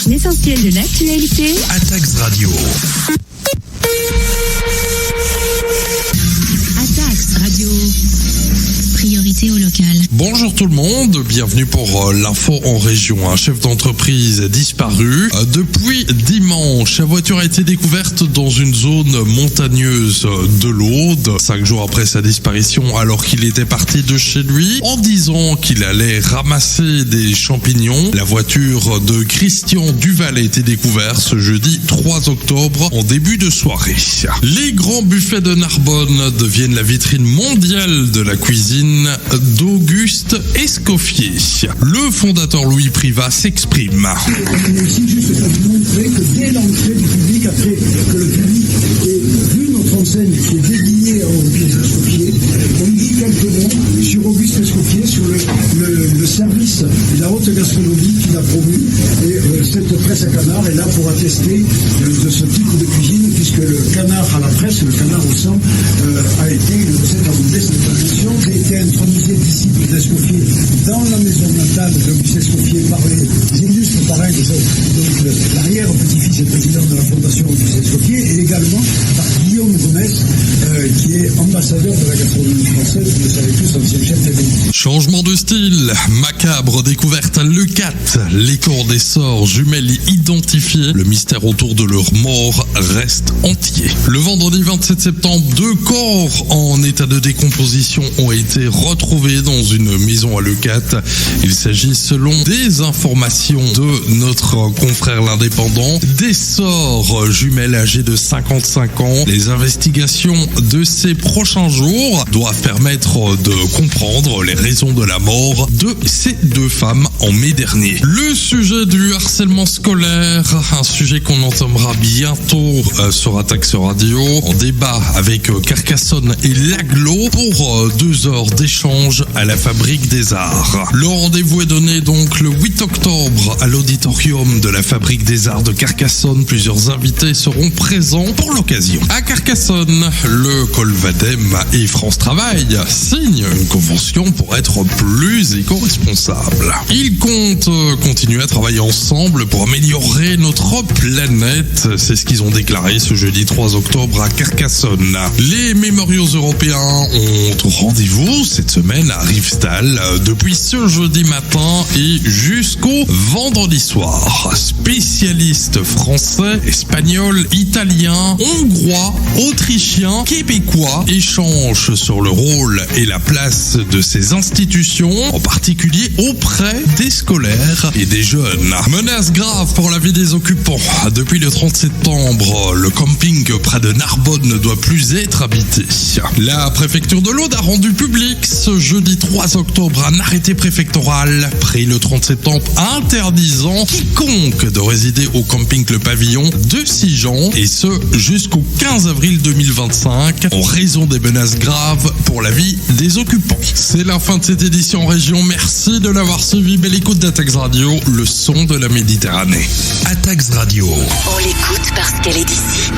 L'essentiel de l'actualité. Attax Radio. Attax Radio. Priorité au local. Bonjour tout le monde, bienvenue pour l'info en région. Un chef d'entreprise disparu. Depuis dimanche, sa voiture a été découverte dans une zone montagneuse de l'Aude. 5 jours après sa disparition, alors qu'il était parti de chez lui, en disant qu'il allait ramasser des champignons. La voiture de Christian Duval a été découverte ce jeudi 3 octobre en début de soirée. Les grands buffets de Narbonne deviennent la vitrine mondiale de la cuisine d'Auguste Escoffier. Le fondateur Louis Privat s'exprime. Mais ici, juste pour vous montrer que dès l'entrée du public, après que le public ait vu notre enseigne qui est dédiée à Auguste Escoffier, on dit quelques mots sur Auguste Escoffier, sur le service et la haute gastronomie qu'il a promu. Et cette presse à canard est là pour attester de ce type de cuisine, puisque le canard à la presse, le canard au sang, a été une recette à cette intervention qui a été intronisée disciple d'Escoffier dans la maison natale d'Auguste Escoffier par les illustres parrains, donc l'arrière-petit-fils et président de la fondation Auguste Escoffier, et également par Guillaume Gomez, qui est ambassadeur de la gastronomie française, vous le savez tous, ancien chef d'événement. Changement de style, macabre découverte à Leucate, les corps des sorts jumelles identifiés, le mystère autour de leur mort reste entier. Le vendredi 27 septembre, 2 corps en état de décomposition ont été retrouvés dans une maison à Leucate. Il s'agit, selon des informations de notre confrère l'Indépendant, des sorts jumelles âgées de 55 ans. Les investigations de ces prochains jours doivent permettre de comprendre les raisons de la mort de ces 2 femmes en mai dernier. Le sujet du harcèlement scolaire, un sujet qu'on entamera bientôt sur Attax Radio, en débat avec Carcassonne et l'Aglo pour 2 heures d'échange à la Fabrique des Arts. Le rendez-vous est donné donc le 8 octobre à l'auditorium de la Fabrique des Arts de Carcassonne. Plusieurs invités seront présents pour l'occasion. À Carcassonne, le Colvadem et France Travail signent une convention pour être plus éco-responsables. Ils comptent continuer à travailler ensemble pour améliorer notre planète. C'est ce qu'ils ont déclaré ce jeudi 3 octobre à Carcassonne. Les mémoriaux européens ont rendez-vous cette semaine à Rivesaltes depuis ce jeudi matin et jusqu'au vendredi soir. Spécialistes français, espagnols, italiens, hongrois, autrichiens, québécois échangent sur le rôle et la place de ces institutions, en particulier auprès des scolaires et des jeunes. Menace grave pour la vie des occupants. Depuis le 30 septembre, le camping près de Narbonne ne doit plus être habité. La préfecture de l'Aude a rendu public ce jeudi 3 octobre un arrêté préfectoral pris le 30 septembre interdisant quiconque de résider au camping Le Pavillon de Sigean, et ce jusqu'au 15 avril 2025 en raison des menaces graves pour la vie des occupants. C'est la fin de cette édition en région. Merci de l'avoir suivi. Belle écoute d'Attax Radio, le son de la Méditerranée. Attax Radio. On l'écoute parce qu'elle est d'ici.